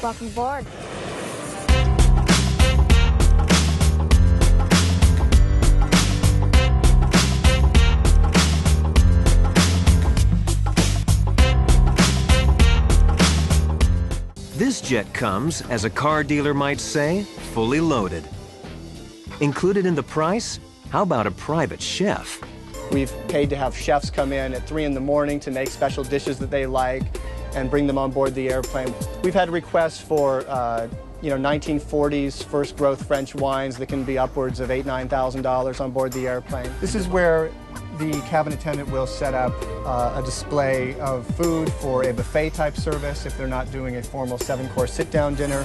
Welcome aboard. This jet comes, as a car dealer might say, fully loaded. Included in the price? How about a private chef? We've paid to have chefs come in at 3 in the morning to make special dishes that they like and bring them on board the airplane. We've had requests for 1940s first growth French wines that can be upwards of $8,000, $9,000 on board the airplane. This is where the cabin attendant will set up a display of food for a buffet type service if they're not doing a formal 7-course sit-down dinner.